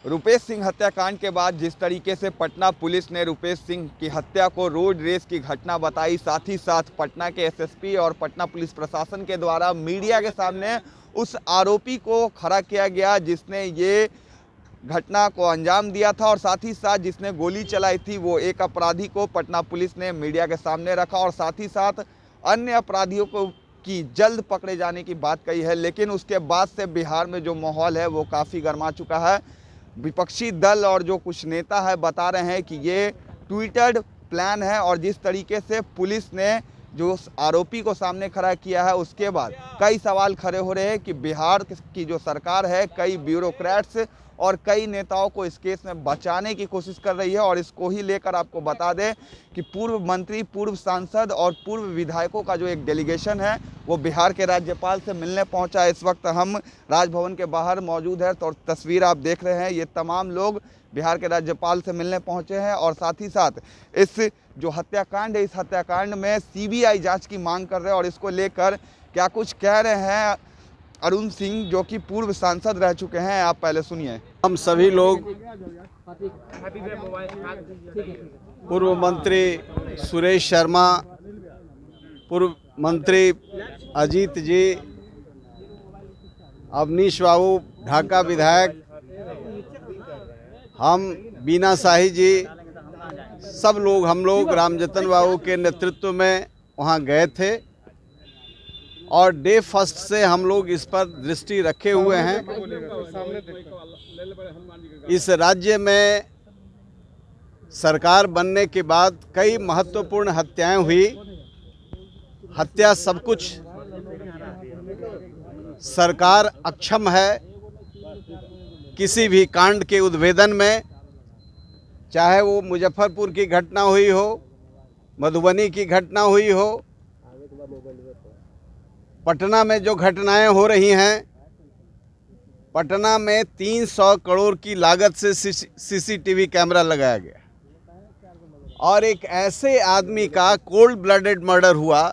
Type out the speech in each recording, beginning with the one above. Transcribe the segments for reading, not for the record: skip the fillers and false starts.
रुपेश सिंह हत्याकांड के बाद जिस तरीके से पटना पुलिस ने रुपेश सिंह की हत्या को रोड रेस की घटना बताई, साथ ही साथ पटना के एसएसपी और पटना पुलिस प्रशासन के द्वारा मीडिया के सामने उस आरोपी को खड़ा किया गया जिसने ये घटना को अंजाम दिया था और साथ ही साथ जिसने गोली चलाई थी, वो एक अपराधी को पटना पुलिस ने मीडिया के सामने रखा और साथ ही साथ अन्य अपराधियों को की जल्द पकड़े जाने की बात कही है। लेकिन उसके बाद से बिहार में जो माहौल है वो काफ़ी गर्मा चुका है। विपक्षी दल और जो कुछ नेता है बता रहे हैं कि ये ट्विटर्ड प्लान है और जिस तरीके से पुलिस ने जो आरोपी को सामने खड़ा किया है उसके बाद कई सवाल खड़े हो रहे हैं कि बिहार की जो सरकार है, कई ब्यूरोक्रेट्स और कई नेताओं को इस केस में बचाने की कोशिश कर रही है। और इसको ही लेकर आपको बता दें कि पूर्व मंत्री, पूर्व सांसद और पूर्व विधायकों का जो एक डेलीगेशन है वो बिहार के राज्यपाल से मिलने पहुंचा है। इस वक्त हम राजभवन के बाहर मौजूद है तो तस्वीर आप देख रहे हैं, ये तमाम लोग बिहार के राज्यपाल से मिलने पहुंचे हैं और साथ ही साथ इस जो हत्याकांड है, इस हत्याकांड में सीबीआई जांच की मांग कर रहे हैं। और इसको लेकर क्या कुछ कह रहे हैं अरुण सिंह, जो कि पूर्व सांसद रह चुके हैं, आप पहले सुनिए। हम सभी लोग पूर्व मंत्री सुरेश शर्मा, पूर्व मंत्री अजीत जी, अवनीश बाबू ढाका विधायक, हम बीना शाही जी, सब लोग हम लोग रामजतन बाबू के नेतृत्व में वहाँ गए थे और डे फर्स्ट से हम लोग इस पर दृष्टि रखे हुए हैं। इस राज्य में सरकार बनने के बाद कई महत्वपूर्ण हत्याएं हुई। हत्या सब कुछ सरकार अक्षम है किसी भी कांड के उद्भेदन में, चाहे वो मुजफ्फरपुर की घटना हुई हो, मधुबनी की घटना हुई हो, पटना में जो घटनाएं हो रही हैं, पटना में 300 करोड़ की लागत से सीसीटीवी कैमरा लगाया गया और एक ऐसे आदमी का कोल्ड ब्लडेड मर्डर हुआ।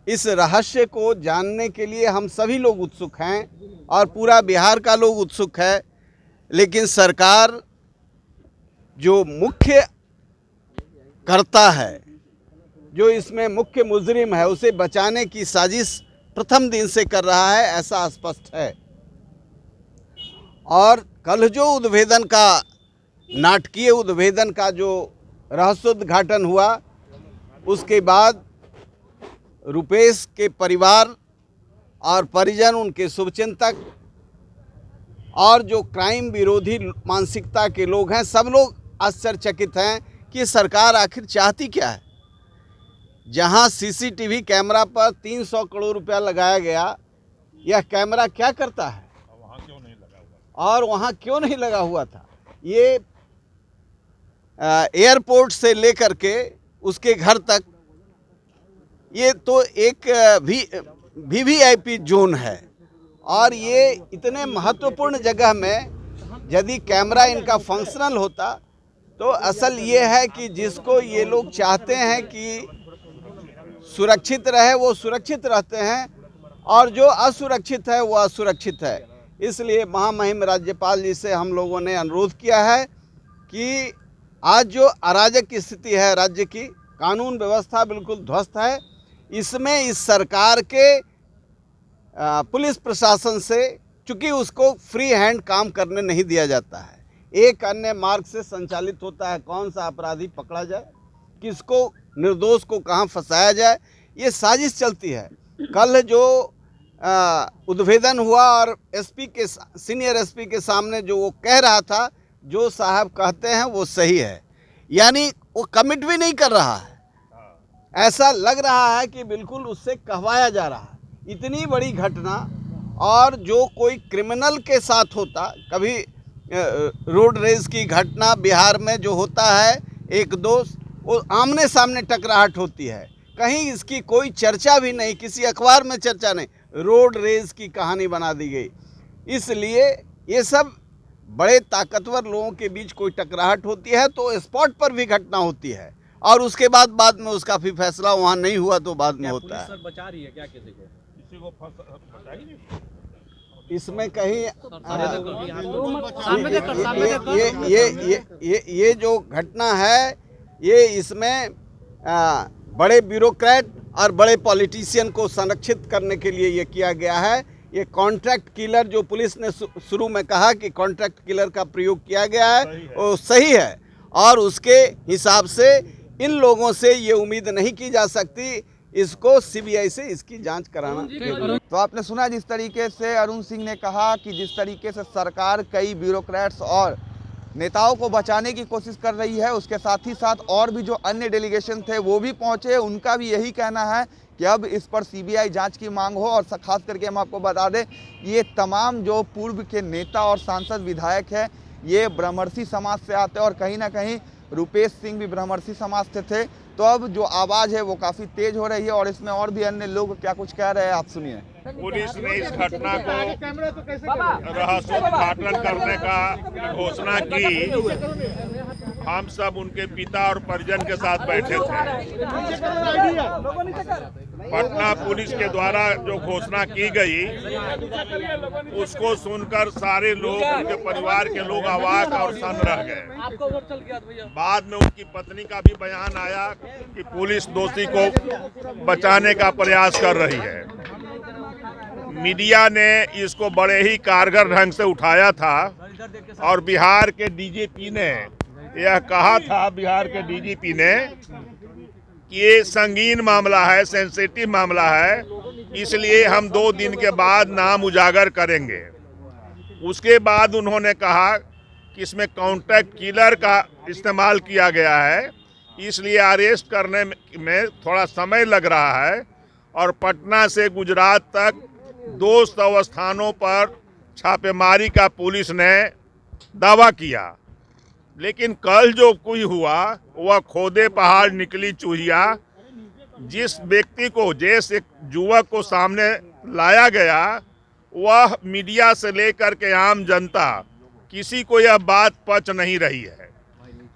इस रहस्य को जानने के लिए हम सभी लोग उत्सुक हैं और पूरा बिहार का लोग उत्सुक है। लेकिन सरकार जो मुख्य कर्ता है, जो इसमें मुख्य मुजरिम है, उसे बचाने की साजिश प्रथम दिन से कर रहा है, ऐसा स्पष्ट है। और कल जो उद्भेदन का, नाटकीय उद्भेदन का जो रहस्योद्घाटन हुआ, उसके बाद रुपेश के परिवार और परिजन, उनके शुभचिंतक और जो क्राइम विरोधी मानसिकता के लोग हैं, सब लोग आश्चर्यचकित हैं कि सरकार आखिर चाहती क्या है। जहां सीसीटीवी कैमरा पर 300 करोड़ रुपया लगाया गया, यह कैमरा क्या करता है और वहां क्यों नहीं लगा हुआ था। ये एयरपोर्ट से लेकर के उसके घर तक, ये तो एक वीवीआईपी जोन है और ये इतने महत्वपूर्ण जगह में यदि कैमरा इनका फंक्शनल होता तो असल ये है कि जिसको ये लोग चाहते हैं कि सुरक्षित रहे वो सुरक्षित रहते हैं और जो असुरक्षित है वो असुरक्षित है। इसलिए महामहिम राज्यपाल जी से हम लोगों ने अनुरोध किया है कि आज जो अराजक स्थिति है राज्य की, कानून व्यवस्था बिल्कुल ध्वस्त है, इसमें इस सरकार के पुलिस प्रशासन से, चूँकि उसको फ्री हैंड काम करने नहीं दिया जाता है, एक अन्य मार्ग से संचालित होता है, कौन सा अपराधी पकड़ा जाए, किसको, निर्दोष को कहाँ फंसाया जाए, ये साजिश चलती है। कल जो उद्भेदन हुआ और एसपी के, सीनियर एसपी के सामने जो वो कह रहा था, जो साहब कहते हैं वो सही है, यानी वो कमिट भी नहीं कर रहा है, ऐसा लग रहा है कि बिल्कुल उससे कहवाया जा रहा है। इतनी बड़ी घटना, और जो कोई क्रिमिनल के साथ होता, कभी रोड रेस की घटना बिहार में जो होता है, एक दो वो आमने सामने टकराहट होती है, कहीं इसकी कोई चर्चा भी नहीं, किसी अखबार में चर्चा नहीं, रोड रेस की कहानी बना दी गई। इसलिए ये सब बड़े ताकतवर लोगों के बीच कोई टकराहट होती है तो स्पॉट पर भी घटना होती है और उसके बाद में उसका फिर फैसला वहाँ नहीं हुआ तो बाद में होता है। बचा रही है क्या किसी को? इसमें कहीं ये जो घटना है, ये इसमें बड़े ब्यूरोक्रेट और बड़े पॉलिटिशियन को संरक्षित करने के लिए ये किया गया है। ये कॉन्ट्रैक्ट किलर जो पुलिस ने शुरू में कहा कि कॉन्ट्रैक्ट किलर का प्रयोग किया गया है, वो सही है और उसके हिसाब से इन लोगों से ये उम्मीद नहीं की जा सकती। इसको सीबीआई से इसकी जांच कराना। तो आपने सुना जिस तरीके से अरुण सिंह ने कहा कि जिस तरीके से सरकार कई ब्यूरोक्रेट्स और नेताओं को बचाने की कोशिश कर रही है, उसके साथ ही साथ और भी जो अन्य डेलीगेशन थे वो भी पहुंचे। उनका भी यही कहना है कि अब इस पर सीबीआई जांच की मांग हो। और खास करके हम आपको बता दें, ये तमाम जो पूर्व के नेता और सांसद विधायक हैं, ये ब्रह्मर्षि समाज से आते हैं और कहीं ना कहीं रुपेश सिंह भी ब्रह्मर्षि समाज से थे। तो अब जो आवाज़ है वो काफ़ी तेज हो रही है और इसमें और भी अन्य लोग क्या कुछ कह रहे हैं, आप सुनिए। पुलिस ने इस घटना को रहस्योद्घाटन करने का घोषणा की। हम सब उनके पिता और परिजन के साथ बैठे थे। पटना पुलिस के द्वारा जो घोषणा की गई, उसको सुनकर सारे लोग, उनके परिवार के लोग अवाक और सन्न रह गए। बाद में उनकी पत्नी का भी बयान आया कि पुलिस दोषी को बचाने का प्रयास कर रही है। मीडिया ने इसको बड़े ही कारगर ढंग से उठाया था और बिहार के डीजीपी ने यह कहा था, बिहार के डीजीपी ने कि ये संगीन मामला है, सेंसिटिव मामला है, इसलिए हम 2 दिन के बाद नाम उजागर करेंगे। उसके बाद उन्होंने कहा कि इसमें कॉन्ट्रैक्ट किलर का इस्तेमाल किया गया है, इसलिए अरेस्ट करने में थोड़ा समय लग रहा है और पटना से गुजरात तक 200 स्थानों पर छापेमारी का पुलिस ने दावा किया। लेकिन कल जो कुछ हुआ वह खोदे पहाड़ निकली चूहिया। जिस व्यक्ति को, जिस एक युवक को सामने लाया गया, वह मीडिया से लेकर के आम जनता, किसी को यह बात पच नहीं रही है।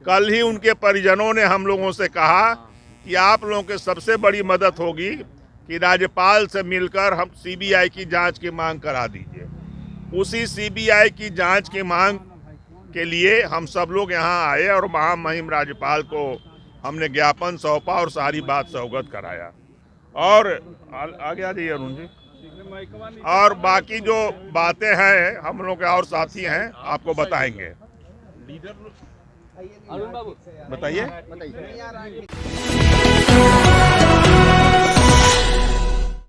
कल ही उनके परिजनों ने हम लोगों से कहा कि आप लोगों के सबसे बड़ी मदद होगी कि राज्यपाल से मिलकर हम सीबीआई की जांच की मांग करा दीजिए। उसी सीबीआई की जांच की मांग के लिए हम सब लोग यहाँ आए और महामहिम राज्यपाल को हमने ज्ञापन सौंपा और सारी बात से अवगत कराया। और आगे आ जाइए अरुण जी। और बाकी जो बातें हैं, हम लोग के और साथी हैं, आपको बताएंगे। बताइए।